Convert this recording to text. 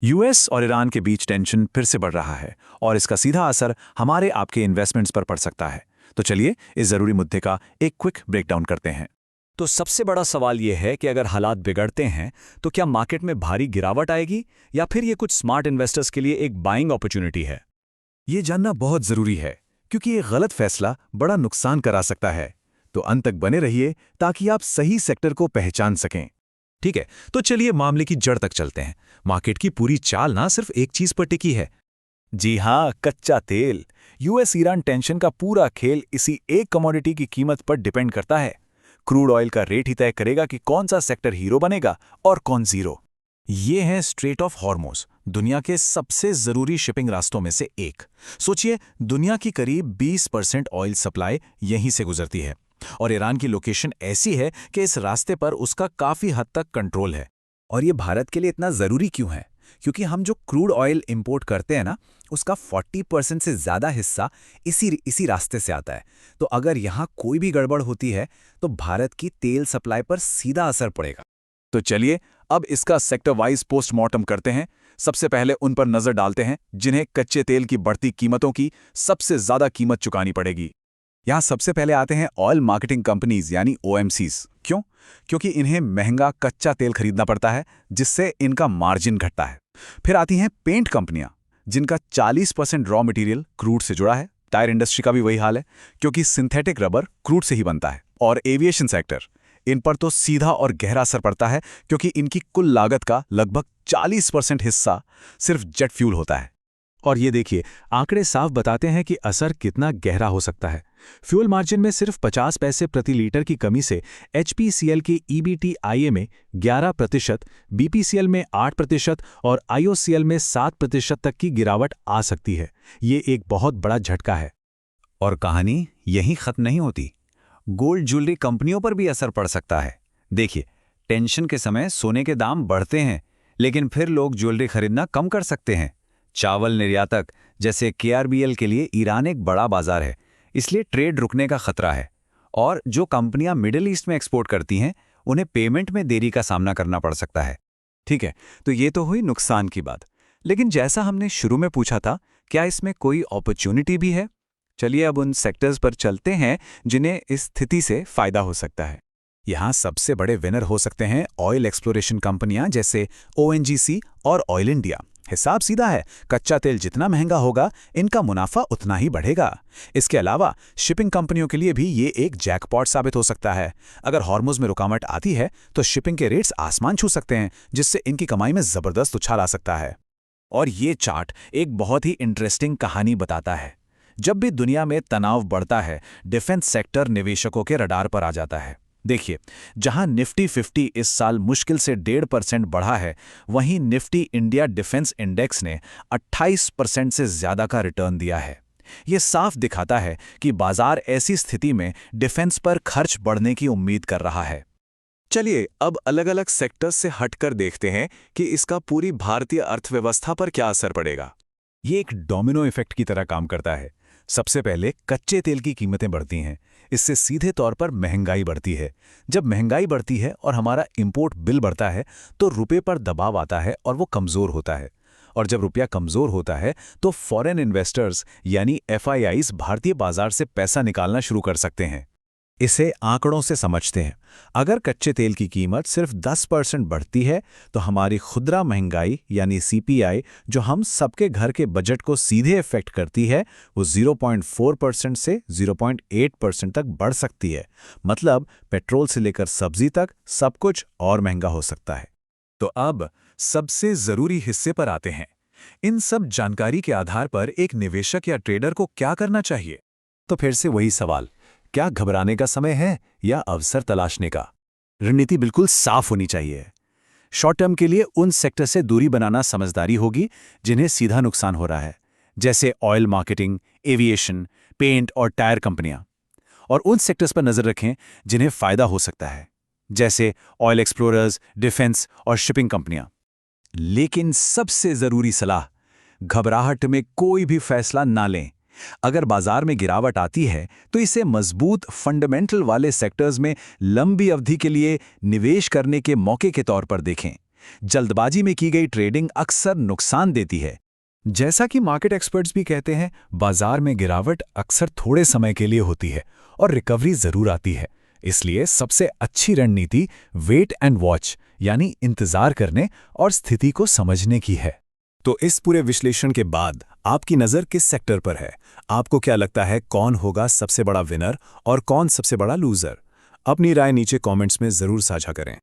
US और Iran के बीच tension फिर से बढ़ रहा है और इसका सीधा असर हमारे आपके इन्वेस्टमेंट्स पर पड़ सकता है। तो चलिए इस जरूरी मुद्दे का एक क्विक ब्रेकडाउन करते हैं। तो सबसे बड़ा सवाल यह है कि अगर हालात बिगड़ते हैं तो क्या मार्केट में भारी गिरावट आएगी या फिर ये कुछ स्मार्ट इन्वेस्टर्स के लिए एक बाइंग अपॉर्चुनिटी है। ये जानना बहुत जरूरी है क्योंकि ये गलत फैसला बड़ा नुकसान करा सकता है। तो अंत तक बने रहिए ताकि आप सही सेक्टर को पहचान सकें। ठीक है, तो चलिए मामले की जड़ तक चलते हैं। मार्केट की पूरी चाल ना सिर्फ एक चीज पर टिकी है। जी हाँ, कच्चा तेल। यूएस ईरान टेंशन का पूरा खेल इसी एक कमोडिटी की कीमत पर डिपेंड करता है। क्रूड ऑयल का रेट ही तय करेगा कि कौन सा सेक्टर हीरो बनेगा और कौन जीरो। ये है स्ट्रेट ऑफ हॉर्मुज़, दुनिया के सबसे जरूरी शिपिंग रास्तों में से एक। सोचिए, दुनिया की करीब 20% ऑयल सप्लाई यहीं से गुजरती है और ईरान की लोकेशन ऐसी है कि इस रास्ते पर उसका काफी हद तक कंट्रोल है। और ये भारत के लिए इतना जरूरी क्यों है? क्योंकि हम जो क्रूड ऑयल इंपोर्ट करते हैं ना, उसका 40% से ज्यादा हिस्सा इसी रास्ते से आता है। तो अगर यहाँ कोई भी गड़बड़ होती है तो भारत की तेल सप्लाई पर सीधा असर पड़ेगा। तो चलिए अब इसका सेक्टर वाइज पोस्टमार्टम करते हैं। सबसे पहले उन पर नजर डालते हैं जिन्हें कच्चे तेल की बढ़ती कीमतों की सबसे ज्यादा कीमत चुकानी पड़ेगी। यहाँ सबसे पहले आते हैं ऑयल मार्केटिंग कंपनीज यानी ओएमसीज। क्यों? क्योंकि इन्हें महंगा कच्चा तेल खरीदना पड़ता है जिससे इनका मार्जिन घटता है। फिर आती हैं पेंट कंपनियां जिनका 40% रॉ मटेरियल क्रूड से जुड़ा है। टायर इंडस्ट्री का भी वही हाल है क्योंकि सिंथेटिक रबर क्रूड से ही बनता है। और एविएशन सेक्टर, इन पर तो सीधा और गहरा असर पड़ता है क्योंकि इनकी कुल लागत का लगभग 40% हिस्सा सिर्फ जेट फ्यूल होता है। और ये देखिए, आंकड़े साफ बताते हैं कि असर कितना गहरा हो सकता है। फ्यूल मार्जिन में सिर्फ 50 पैसे प्रति लीटर की कमी से एचपीसीएल के ईबीटीआईए में 11%, बीपीसीएल में 8% और आईओसीएल में 7% तक की गिरावट आ सकती है। ये एक बहुत बड़ा झटका है। और कहानी यहीं खत्म नहीं होती। गोल्ड ज्वेलरी कंपनियों पर भी असर पड़ सकता है। देखिए, टेंशन के समय सोने के दाम बढ़ते हैं, लेकिन फिर लोग ज्वेलरी खरीदना कम कर सकते हैं। चावल निर्यातक जैसे केआरबीएल के लिए ईरान एक बड़ा बाजार है, इसलिए ट्रेड रुकने का खतरा है। और जो कंपनियां मिडिल ईस्ट में एक्सपोर्ट करती हैं, उन्हें पेमेंट में देरी का सामना करना पड़ सकता है। ठीक है, तो ये तो हुई नुकसान की बात। लेकिन जैसा हमने शुरू में पूछा था, क्या इसमें कोई अपॉर्चुनिटी भी है? चलिए अब उन सेक्टर्स पर चलते हैं जिन्हें इस स्थिति से फायदा हो सकता है। यहाँ सबसे बड़े विनर हो सकते हैं ऑयल एक्सप्लोरेशन कंपनियां जैसे ओएनजीसी और ऑयल इंडिया। हिसाब सीधा है, कच्चा तेल जितना महंगा होगा, इनका मुनाफा उतना ही बढ़ेगा। इसके अलावा शिपिंग कंपनियों के लिए भी ये एक जैकपॉट साबित हो सकता है। अगर हॉर्मुज़ में रुकावट आती है तो शिपिंग के रेट्स आसमान छू सकते हैं, जिससे इनकी कमाई में जबरदस्त उछाल आ सकता है। और ये चार्ट एक बहुत ही इंटरेस्टिंग कहानी बताता है। जब भी दुनिया में तनाव बढ़ता है, डिफेंस सेक्टर निवेशकों के रडार पर आ जाता है। देखिए, जहां निफ्टी 50 इस साल मुश्किल से 1.5% बढ़ा है, वहीं निफ्टी इंडिया डिफेंस इंडेक्स ने 28% से ज्यादा का रिटर्न दिया है। ये साफ दिखाता है कि बाजार ऐसी स्थिति में डिफेंस पर खर्च बढ़ने की उम्मीद कर रहा है। चलिए अब अलग-अलग सेक्टर्स से हटकर देखते हैं कि इसका पूरी भारतीय अर्थव्यवस्था पर क्या असर पड़ेगा। ये एक डोमिनो इफेक्ट की तरह काम करता है। सबसे पहले कच्चे तेल की कीमतें बढ़ती हैं, इससे सीधे तौर पर महंगाई बढ़ती है। जब महंगाई बढ़ती है और हमारा इंपोर्ट बिल बढ़ता है तो रुपए पर दबाव आता है और वो कमज़ोर होता है। और जब रुपया कमज़ोर होता है तो फॉरेन इन्वेस्टर्स यानी एफआईआईज भारतीय बाजार से पैसा निकालना शुरू कर सकते हैं। इसे आंकड़ों से समझते हैं। अगर कच्चे तेल की कीमत सिर्फ 10% बढ़ती है तो हमारी खुदरा महंगाई यानी सीपीआई, जो हम सबके घर के बजट को सीधे इफेक्ट करती है, वो 0.4% से 0.8% तक बढ़ सकती है। मतलब पेट्रोल से लेकर सब्जी तक सब कुछ और महंगा हो सकता है। तो अब सबसे जरूरी हिस्से पर आते हैं। इन सब जानकारी के आधार पर एक निवेशक या ट्रेडर को क्या करना चाहिए? तो फिर से वही सवाल, क्या घबराने का समय है या अवसर तलाशने का? रणनीति बिल्कुल साफ होनी चाहिए। शॉर्ट टर्म के लिए उन सेक्टर से दूरी बनाना समझदारी होगी जिन्हें सीधा नुकसान हो रहा है, जैसे ऑयल मार्केटिंग, एविएशन, पेंट और टायर कंपनियां। और उन सेक्टर्स पर नजर रखें जिन्हें फायदा हो सकता है, जैसे ऑयल एक्सप्लोरर्स, डिफेंस और शिपिंग कंपनियां। लेकिन सबसे जरूरी सलाह, घबराहट में कोई भी फैसला ना लें। अगर बाजार में गिरावट आती है तो इसे मजबूत फंडामेंटल वाले सेक्टर्स में लंबी अवधि के लिए निवेश करने के मौके के तौर पर देखें। जल्दबाजी में की गई ट्रेडिंग अक्सर नुकसान देती है। जैसा कि मार्केट एक्सपर्ट्स भी कहते हैं, बाजार में गिरावट अक्सर थोड़े समय के लिए होती है और रिकवरी जरूर आती है। इसलिए सबसे अच्छी रणनीति वेट एंड वॉच यानी इंतजार करने और स्थिति को समझने की है। तो इस पूरे विश्लेषण के बाद आपकी नज़र किस सेक्टर पर है? आपको क्या लगता है कौन होगा सबसे बड़ा विनर और कौन सबसे बड़ा लूजर? अपनी राय नीचे कमेंट्स में ज़रूर साझा करें।